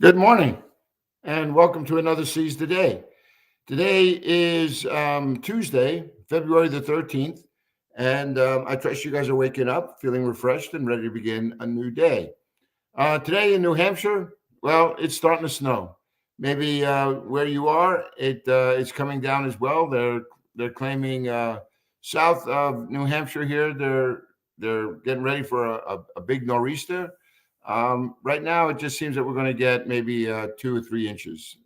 Good morning and welcome to another Seize the Day. Today is Tuesday, February the 13th, and I trust you guys are waking up, feeling refreshed, and ready to begin a new day. Today in New Hampshire, well, it's starting to snow. Maybe where you are, it's coming down as well. They're claiming south of New Hampshire here, they're getting ready for a big nor'easter. Right now, it just seems that we're going to get maybe 2 or 3 inches.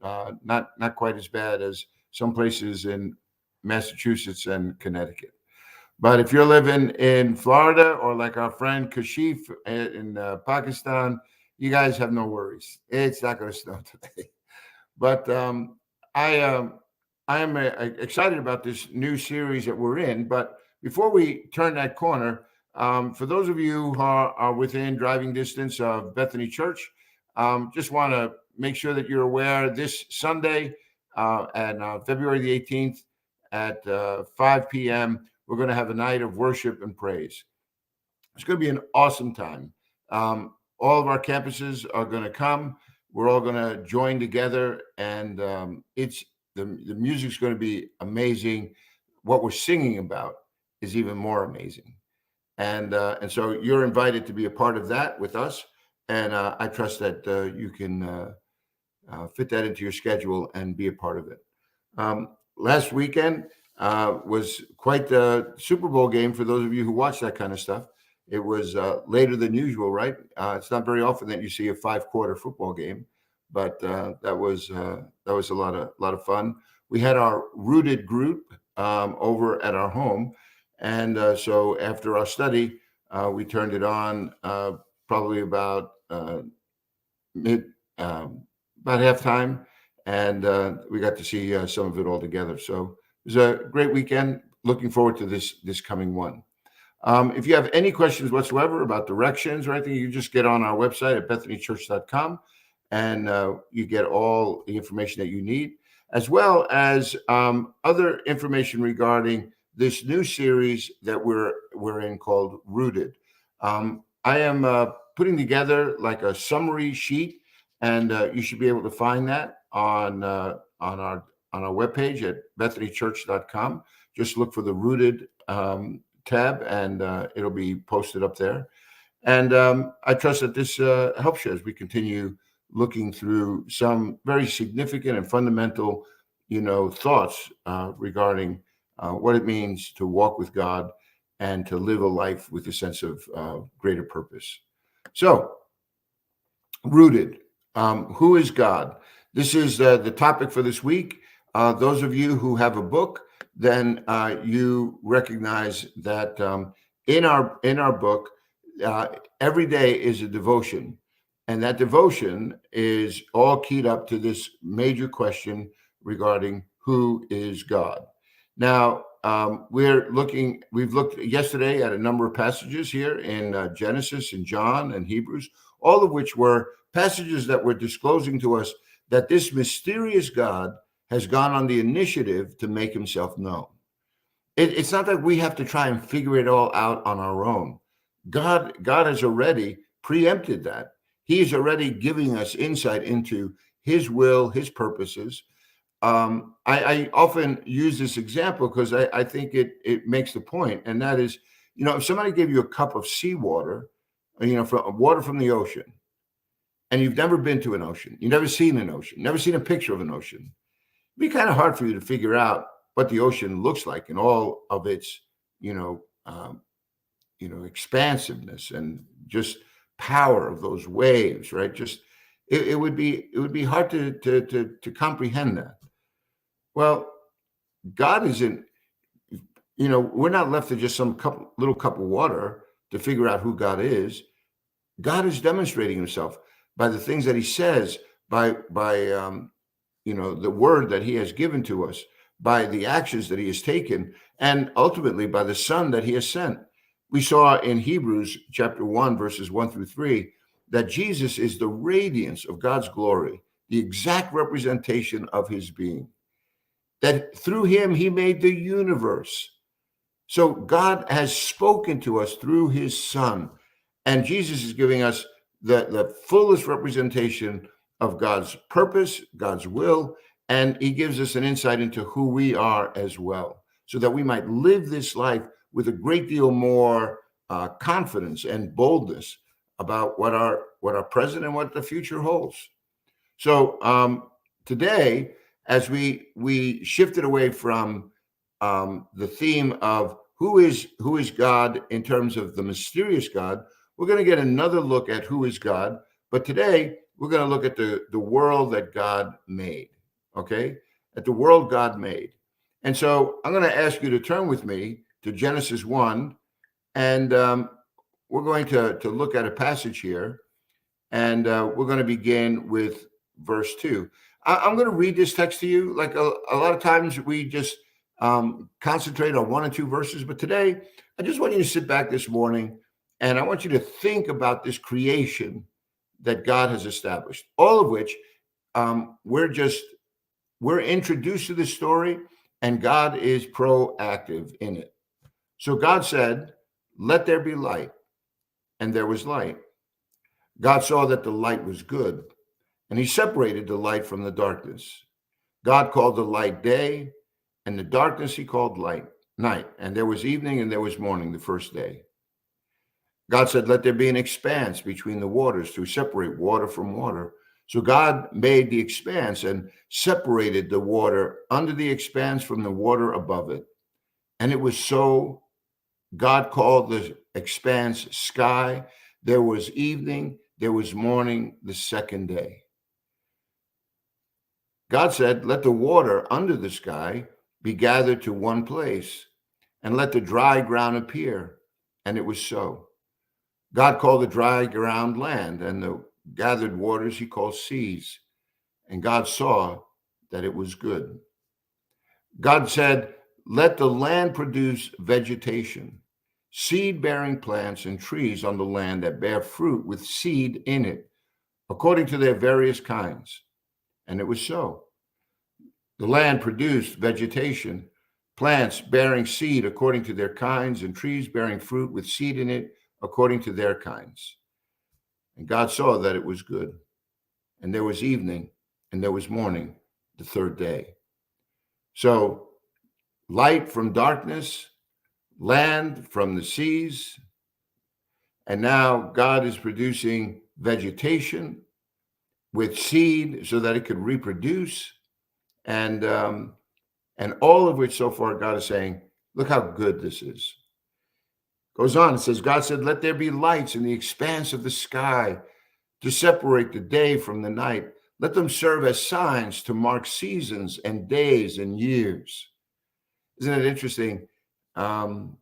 Not quite as bad as some places in Massachusetts and Connecticut. But if you're living in Florida or like our friend Kashif in Pakistan, you guys have no worries. It's not going to snow today. But I I am excited about this new series that we're in. But before we turn that corner, for those of you who are within driving distance of Bethany Church, just want to make sure that you're aware this Sunday and February the 18th at 5 p.m., we're going to have a night of worship and praise. It's going to be an awesome time. All of our campuses are going to come. We're all going to join together, and it's the music's going to be amazing. What we're singing about is even more amazing, and so you're invited to be a part of that with us. And I trust that you can fit that into your schedule and be a part of it. Last weekend was quite the Super Bowl game for those of you who watch that kind of stuff. It was later than usual, right? It's not very often that you see a 5-quarter football game, but that was a lot of fun. We had our rooted group over at our home, and so after our study, we turned it on probably about mid about halftime, and we got to see some of it all together. So it was a great weekend. Looking forward to this coming one. If you have any questions whatsoever about directions or anything, you just get on our website at bethanychurch.com, and you get all the information that you need, as well as other information regarding this new series that we're in called Rooted. I am putting together like a summary sheet, and you should be able to find that on our webpage at bethanychurch.com. Just look for the Rooted tab, and it'll be posted up there. And I trust that this helps you as we continue looking through some very significant and fundamental, thoughts regarding what it means to walk with God and to live a life with a sense of greater purpose. So, Rooted. Who is God? This is the topic for this week. Those of you who have a book, then you recognize that in our book, every day is a devotion, and that devotion is all keyed up to this major question regarding who is God. Now, we've looked yesterday at a number of passages here in Genesis and John and Hebrews, all of which were passages that were disclosing to us that this mysterious God has gone on the initiative to make himself known. It's not that we have to try and figure it all out on our own. God has already preempted that. He is already giving us insight into his will, his purposes. I often use this example because I think it makes the point, and that is, if somebody gave you a cup of seawater, from water from the ocean, and you've never been to an ocean, you've never seen an ocean, never seen a picture of an ocean, it'd be kind of hard for you to figure out what the ocean looks like in all of its, expansiveness and just power of those waves, right? Just it would be hard to comprehend that. Well, God isn't, we're not left to just some little cup of water to figure out who God is. God is demonstrating himself by the things that he says, by the word that he has given to us, by the actions that he has taken, and ultimately by the Son that he has sent. We saw in Hebrews chapter 1, verses 1-3, that Jesus is the radiance of God's glory, the exact representation of his being, that through him he made the universe. So God has spoken to us through his Son, and Jesus is giving us the fullest representation of God's purpose, God's will, and he gives us an insight into who we are as well, so that we might live this life with a great deal more confidence and boldness about what our present and what the future holds. So today, as we shifted away from the theme of who is God in terms of the mysterious God, we're going to get another look at who is God. But today we're going to look at the world that God made. Okay, at the world God made. And so I'm going to ask you to turn with me to Genesis 1, and we're going to look at a passage here, and we're going to begin with verse 2. I'm going to read this text to you. Like a lot of times we just concentrate on one or two verses, but today I just want you to sit back this morning and I want you to think about this creation that God has established, all of which we're introduced to this story, and God is proactive in it. So God said, "Let there be light," and there was light. God saw that the light was good, and he separated the light from the darkness. God called the light day, and the darkness he called night. And there was evening and there was morning the first day. God said, "Let there be an expanse between the waters to separate water from water." So God made the expanse and separated the water under the expanse from the water above it. And it was so. God called the expanse sky. There was evening, there was morning the second day. God said, "Let the water under the sky be gathered to one place, and let the dry ground appear." And it was so. God called the dry ground land, and the gathered waters he called seas. And God saw that it was good. God said, "Let the land produce vegetation, seed-bearing plants and trees on the land that bear fruit with seed in it, according to their various kinds." And it was so. The land produced vegetation, plants bearing seed according to their kinds, and trees bearing fruit with seed in it according to their kinds. And God saw that it was good. And there was evening and there was morning the third day. So light from darkness, land from the seas, and now God is producing vegetation with seed so that it could reproduce, and all of which so far God is saying, look how good this is. Goes on, it says, God said, "Let there be lights in the expanse of the sky to separate the day from the night. Let them serve as signs to mark seasons and days and years." Isn't it interesting how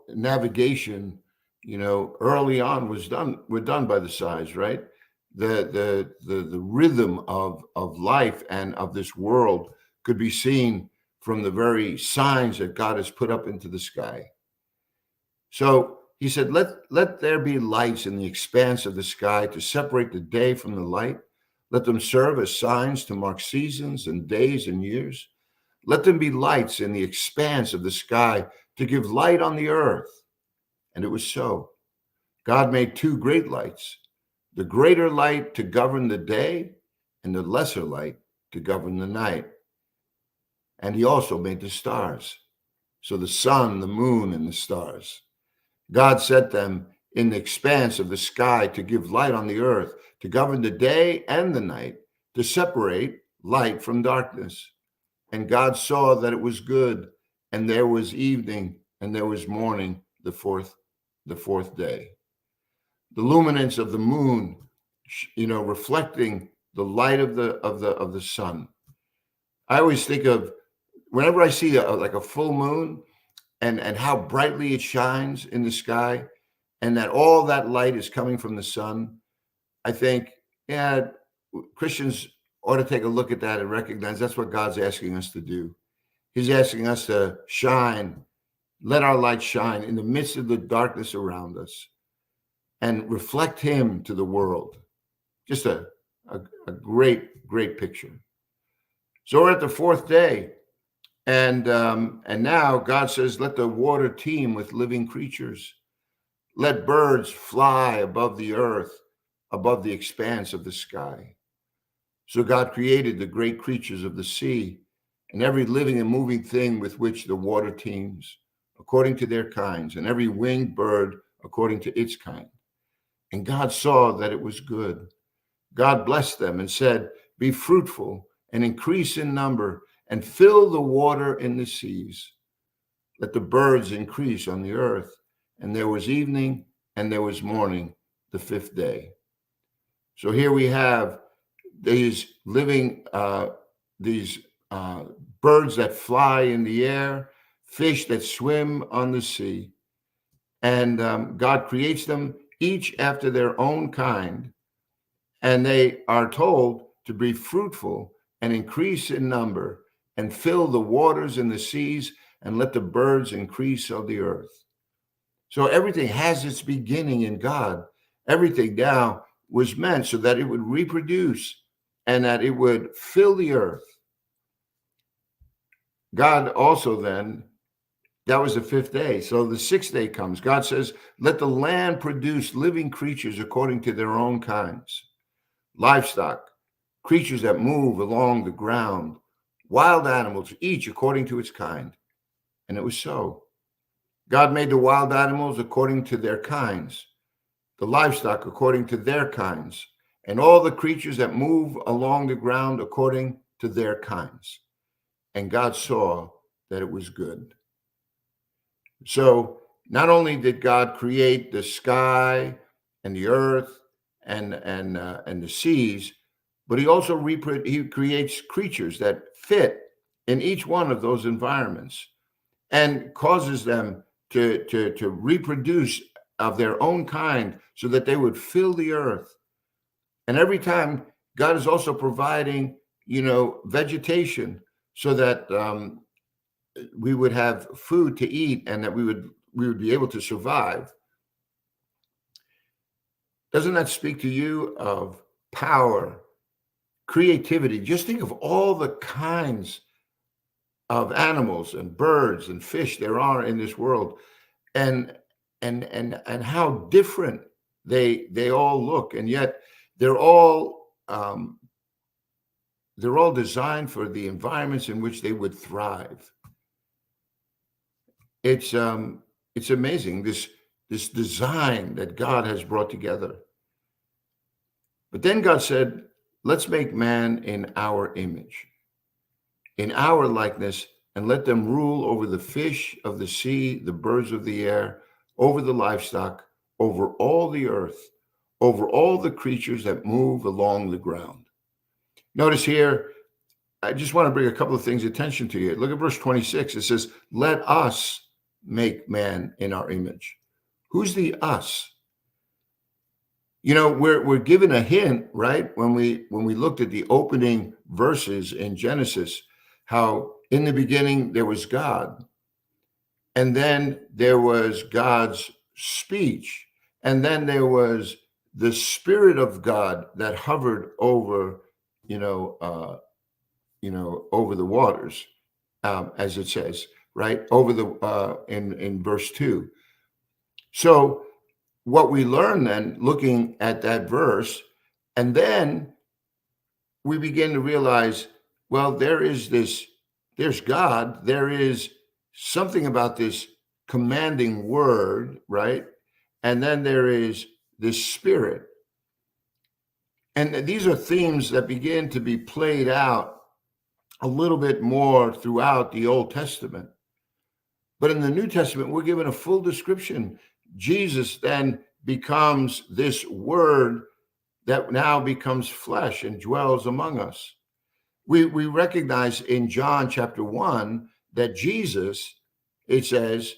navigation, early on were done by the size, right? The rhythm of life and of this world could be seen from the very signs that God has put up into the sky. So he said, let there be lights in the expanse of the sky to separate the day from the light. Let them serve as signs to mark seasons and days and years. Let them be lights in the expanse of the sky to give light on the earth. And it was so. God made two great lights, the greater light to govern the day and the lesser light to govern the night. And he also made the stars, so the sun, the moon, and the stars. God set them in the expanse of the sky to give light on the earth, to govern the day and the night, to separate light from darkness. And God saw that it was good, and there was evening and there was morning the fourth day. The luminance of the moon, reflecting the light of the sun. I always think of, whenever I see like a full moon, and how brightly it shines in the sky, and that all that light is coming from the sun, I think, yeah, Christians ought to take a look at that and recognize that's what God's asking us to do. He's asking us to shine, let our light shine in the midst of the darkness around us and reflect him to the world. Just a great, great picture. So we're at the fourth day. And now God says, let the water teem with living creatures. Let birds fly above the earth above the expanse of the sky. So God created the great creatures of the sea and every living and moving thing with which the water teems, according to their kinds, and every winged bird according to its kind. And God saw that it was good. God blessed them and said, "Be fruitful and increase in number and fill the water in the seas. Let the birds increase on the earth." And there was evening and there was morning, the fifth day. So here we have these living, these birds that fly in the air, fish that swim on the sea. And God creates them each after their own kind. And they are told to be fruitful and increase in number and fill the waters in the seas and let the birds increase on the earth. So everything has its beginning in God. Everything now was meant so that it would reproduce and that it would fill the earth. God also then, that was the fifth day. So the sixth day comes. God says, "Let the land produce living creatures according to their own kinds, livestock, creatures that move along the ground, wild animals, each according to its kind." And it was so. God made the wild animals according to their kinds, the livestock according to their kinds, and all the creatures that move along the ground according to their kinds. And God saw that it was good. So not only did God create the sky and the earth and the seas, but he also he creates creatures that fit in each one of those environments and causes them to reproduce of their own kind so that they would fill the earth. And every time God is also providing, vegetation so that we would have food to eat and that we would be able to survive. Doesn't that speak to you of power, creativity? Just think of all the kinds of animals and birds and fish there are in this world, and how different they all look, and yet they're all designed for the environments in which they would thrive. It's amazing, this design that God has brought together. But then God said, "Let's make man in our image, in our likeness, and let them rule over the fish of the sea, the birds of the air, over the livestock, over all the earth, over all the creatures that move along the ground." Notice here, I just want to bring a couple of things attention to you. Look at verse 26. It says, "Let us make man in our image." Who's the us? We're given a hint, right? When we looked at the opening verses in Genesis, how in the beginning there was God, and then there was God's speech, and then there was the Spirit of God that hovered over, over the waters, as it says, right? Over the in verse 2. So what we learn then, looking at that verse, and then we begin to realize, well, there's God, there is something about this commanding word, right? And then there is this Spirit. And these are themes that begin to be played out a little bit more throughout the Old Testament. But in the New Testament, we're given a full description. Jesus then becomes this word that now becomes flesh and dwells among us. We recognize in John chapter 1 that Jesus, it says,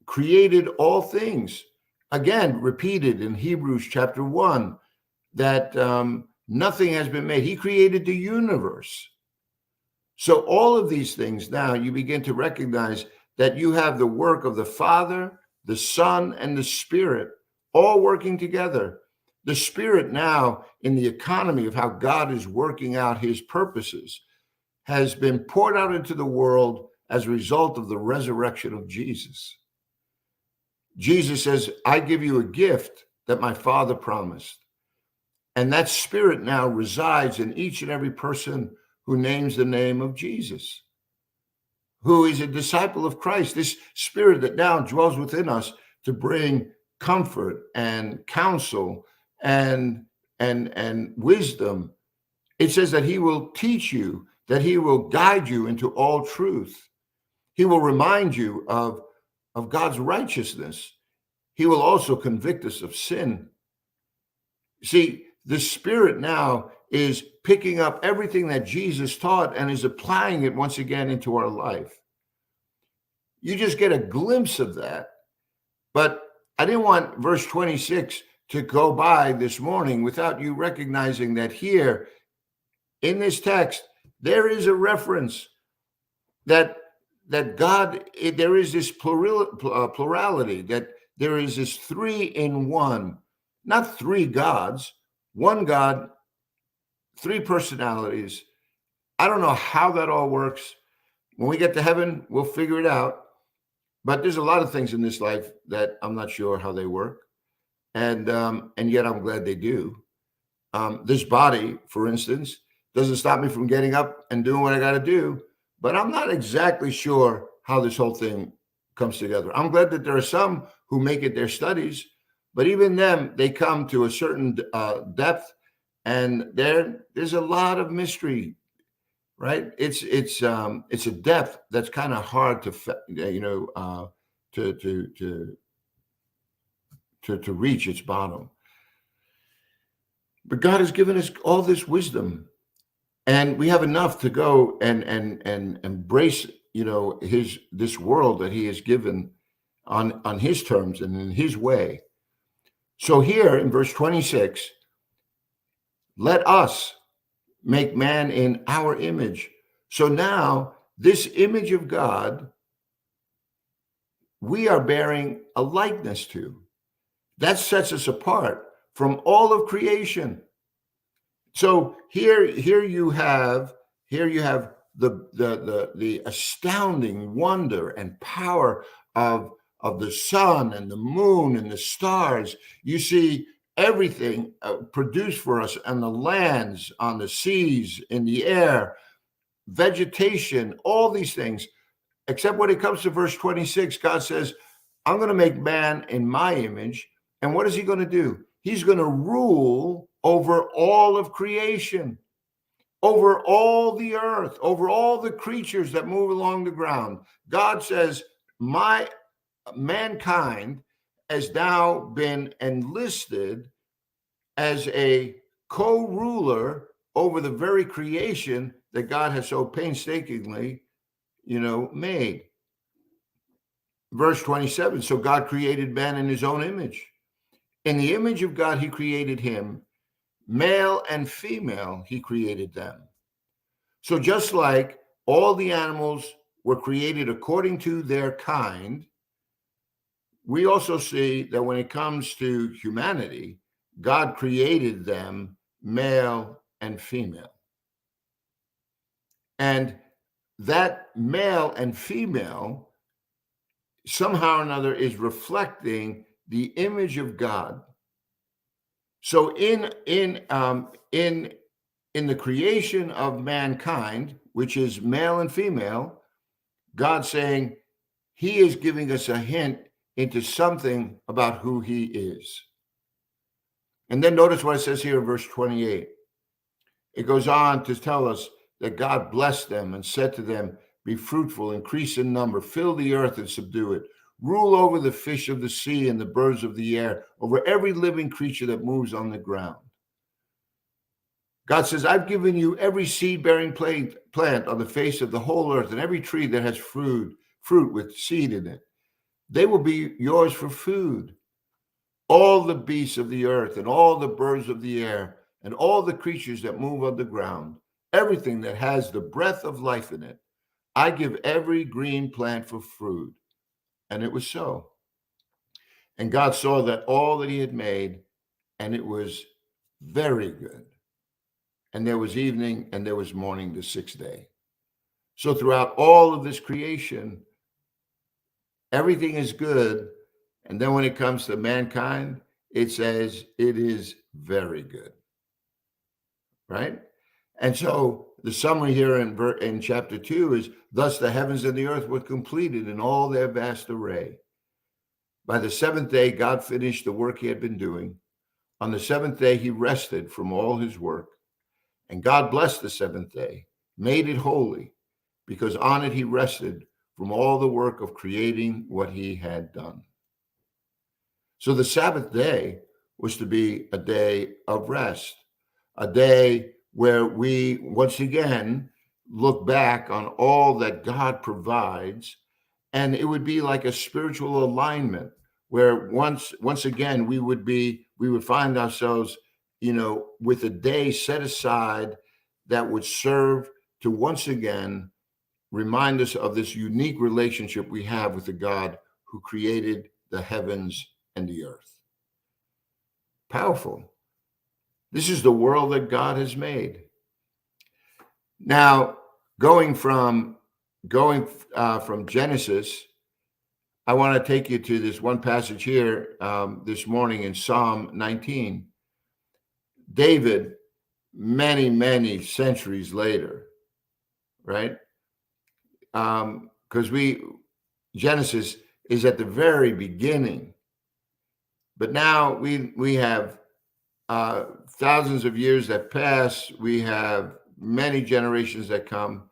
created all things. Again, repeated in Hebrews chapter 1, that nothing has been made. He created the universe. So all of these things now you begin to recognize that you have the work of the Father, the Son, and the Spirit all working together. The Spirit now, in the economy of how God is working out his purposes, has been poured out into the world as a result of the resurrection of Jesus. Jesus says, "I give you a gift that my Father promised. And that Spirit now resides in each and every person who names the name of Jesus, who is a disciple of Christ. This Spirit that now dwells within us to bring comfort and counsel and wisdom. It says that he will teach you, that he will guide you into all truth. He will remind you of God's righteousness. He will also convict us of sin. See, the Spirit now is picking up everything that Jesus taught and is applying it once again into our life. You just get a glimpse of that. But I didn't want verse 26 to go by this morning without you recognizing that here in this text, there is a reference that God, there is this plurality, that there is this three in one, not three gods, one God, three personalities. I don't know how that all works. When we get to heaven, we'll figure it out. But there's a lot of things in this life that I'm not sure how they work. And yet I'm glad they do. This body, for instance, doesn't stop me from getting up and doing what I got to do. But I'm not exactly sure how this whole thing comes together. I'm glad that there are some who make it their studies, but even them, they come to a certain depth, and there's a lot of mystery, right? It's a depth that's kind of hard to reach its bottom. But God has given us all this wisdom, and we have enough to go and embrace, this world that he has given on his terms and in his way. So here in verse 26, let us make man in our image. So now this image of God, we are bearing a likeness to. That sets us apart from all of creation. So here you have the astounding wonder and power of the sun and the moon and the stars. You see everything produced for us on the lands, on the seas, in the air, vegetation, all these things. Except when it comes to verse 26, God says, I'm going to make man in my image. And what is he going to do? He's going to rule over all of creation, over all the earth, over all the creatures that move along the ground. God says, my mankind has now been enlisted as a co-ruler over the very creation that God has so painstakingly, made. Verse 27, so God created man in his own image. In the image of God, he created him. Male and female, he created them. So just like all the animals were created according to their kind, we also see that when it comes to humanity, God created them male and female. And that male and female somehow or another is reflecting the image of God. So in the creation of mankind, which is male and female, God's saying he is giving us a hint into something about who he is. And then notice what it says here in verse 28. It goes on to tell us that God blessed them and said to them, be fruitful, increase in number, fill the earth and subdue it. Rule over the fish of the sea and the birds of the air, over every living creature that moves on the ground. God says, I've given you every seed-bearing plant on the face of the whole earth and every tree that has fruit with seed in it. They will be yours for food. All the beasts of the earth and all the birds of the air and all the creatures that move on the ground, everything that has the breath of life in it, I give every green plant for food. And it was so. And God saw that all that he had made, and it was very good. And there was evening and there was morning the sixth day. So throughout all of this creation, everything is good. And then when it comes to mankind, it says it is very good, right? And so the summary here in chapter 2 is, thus the heavens and the earth were completed in all their vast array. By the seventh day, God finished the work he had been doing. On the seventh day, he rested from all his work. And God blessed the seventh day, made it holy, because on it he rested from all the work of creating what he had done. So the Sabbath day was to be a day of rest, a day where we once again look back on all that God provides, and it would be like a spiritual alignment where once again we would find ourselves, with a day set aside that would serve to once again remind us of this unique relationship we have with the God who created the heavens and the earth. Powerful. This is the world that God has made. Now, going from Genesis, I want to take you to this one passage here this morning in Psalm 19. David, many, many centuries later, right? Because Genesis is at the very beginning, but now we have thousands of years that pass. We have many generations that come,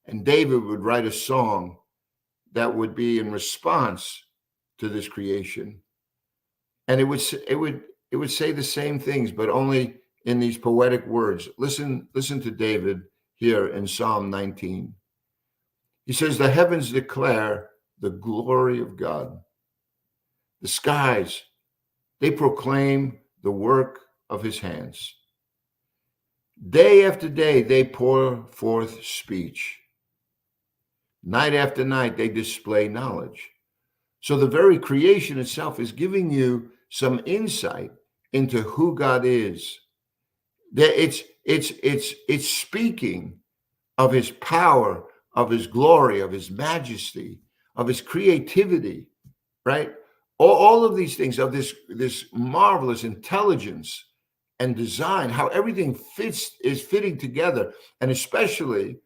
and David would write a song that would be in response to this creation, and it would say the same things, but only in these poetic words. Listen to David here in Psalm 19. He says, "The heavens declare the glory of God. The skies, they proclaim the work of his hands. Day after day, they pour forth speech. Night after night, they display knowledge." So the very creation itself is giving you some insight into who God is. It's speaking of his power, of his glory, of his majesty, of his creativity, right? All of these things, of this marvelous intelligence and design, how everything is fitting together. And especially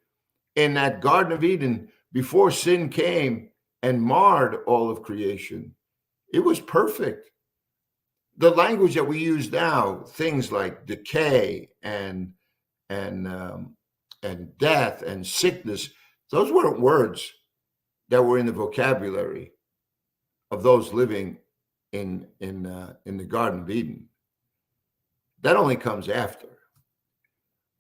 in that Garden of Eden, before sin came and marred all of creation, it was perfect. The language that we use now, things like decay and death and sickness, those weren't words that were in the vocabulary of those living in the Garden of Eden. That only comes after.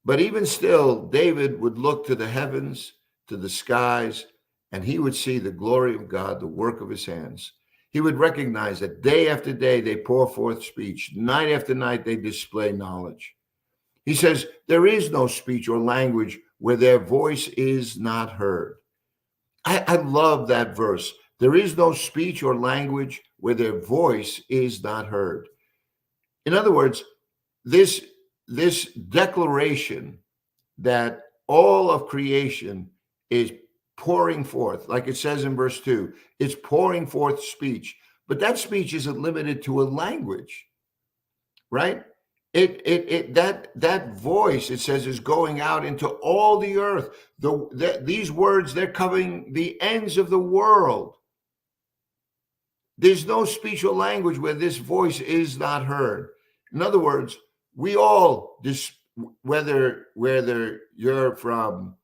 But even still, David would look to the heavens, to the skies, and he would see the glory of God, the work of his hands. He would recognize that day after day they pour forth speech. Night after night they display knowledge. He says, there is no speech or language where their voice is not heard. I love that verse. There is no speech or language where their voice is not heard. In other words, this declaration that all of creation is pouring forth, like it says in verse 2, it's pouring forth speech. But that speech isn't limited to a language, right? That voice, it says, is going out into all the earth. These words, they're covering the ends of the world. There's no speech or language where this voice is not heard. In other words, we all, whether you're from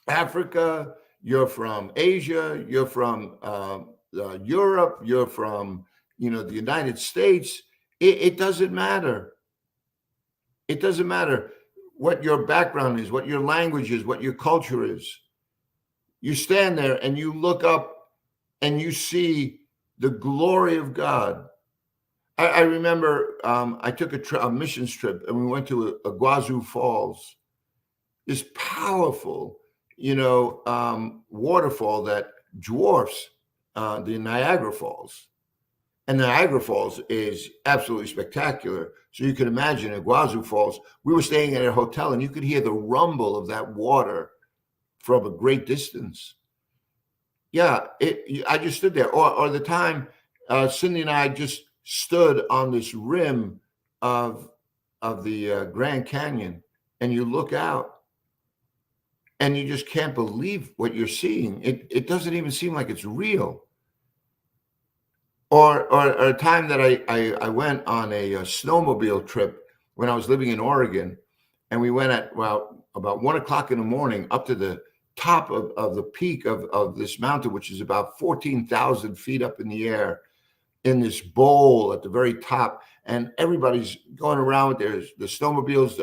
Africa, you're from Asia, you're from Europe, you're from the United States, it doesn't matter. It doesn't matter what your background is, what your language is, what your culture is. You stand there and you look up and you see the glory of God. I remember I took a missions trip and we went to Iguazu Falls, this powerful, waterfall that dwarfs the Niagara Falls. And Niagara Falls is absolutely spectacular. So you can imagine Iguazu Falls. We were staying at a hotel and you could hear the rumble of that water from a great distance. Yeah, I just stood there. Or the time Cindy and I just stood on this rim of the Grand Canyon, and you look out and you just can't believe what you're seeing. It doesn't even seem like it's real. Or a time that I went on a snowmobile trip when I was living in Oregon, and we went at about 1 o'clock in the morning up to the top of the peak of this mountain, which is about 14,000 feet up in the air, in this bowl at the very top, and everybody's going around with the snowmobiles.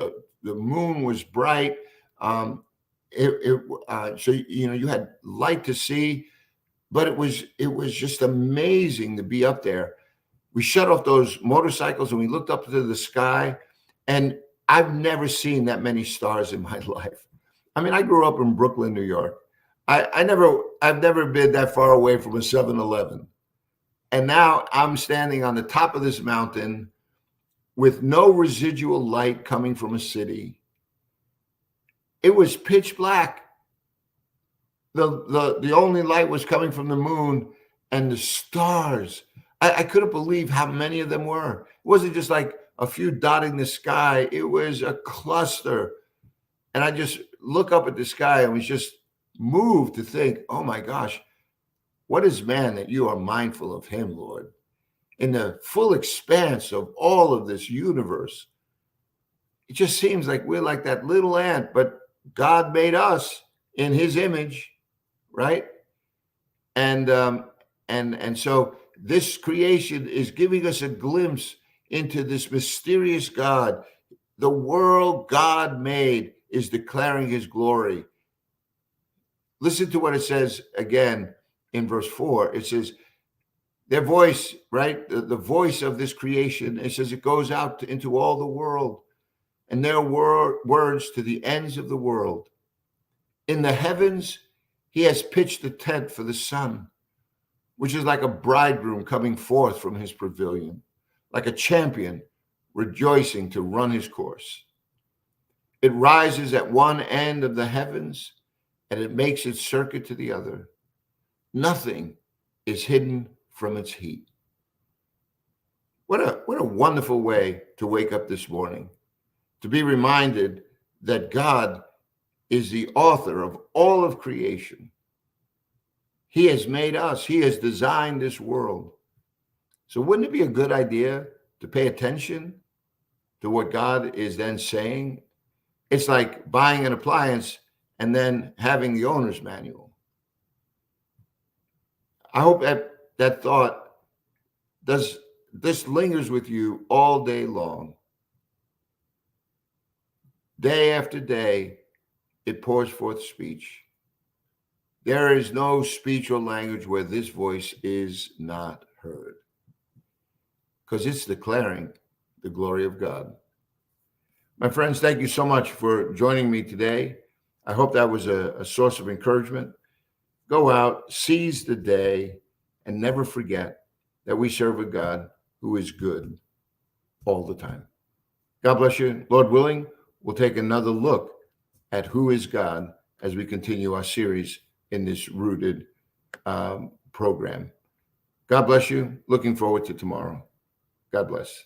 The moon was bright. So you had light to see, but it was just amazing to be up there. We shut off those motorcycles and we looked up to the sky, and I've never seen that many stars in my life. I mean, I grew up in Brooklyn, New York. I've never been that far away from a 7-Eleven. And now I'm standing on the top of this mountain with no residual light coming from a city. It was pitch black. The only light was coming from the moon and the stars. I couldn't believe how many of them were. It wasn't just like a few dotting the sky. It was a cluster. And I just look up at the sky and was just moved to think, oh my gosh, what is man that you are mindful of him, Lord? In the full expanse of all of this universe, it just seems like we're like that little ant, but God made us in his image, right? And so this creation is giving us a glimpse into this mysterious God. The world God made is declaring his glory. Listen to what it says again in verse 4. It says, their voice, right? The voice of this creation, it says it goes out into all the world, and their words to the ends of the world. In the heavens, he has pitched a tent for the sun, which is like a bridegroom coming forth from his pavilion, like a champion rejoicing to run his course. It rises at one end of the heavens, and it makes its circuit to the other. Nothing is hidden from its heat. What a wonderful way to wake up this morning, to be reminded that God is the author of all of creation. He has made us. He has designed this world. So wouldn't it be a good idea to pay attention to what God is then saying? It's like buying an appliance and then having the owner's manual. I hope that thought this lingers with you all day long. Day after day, it pours forth speech. There is no speech or language where this voice is not heard, because it's declaring the glory of God. My friends, thank you so much for joining me today. I hope that was a source of encouragement. Go out, seize the day, and never forget that we serve a God who is good all the time. God bless you. Lord willing, we'll take another look at who is God as we continue our series in this Rooted program. God bless you. Looking forward to tomorrow. God bless.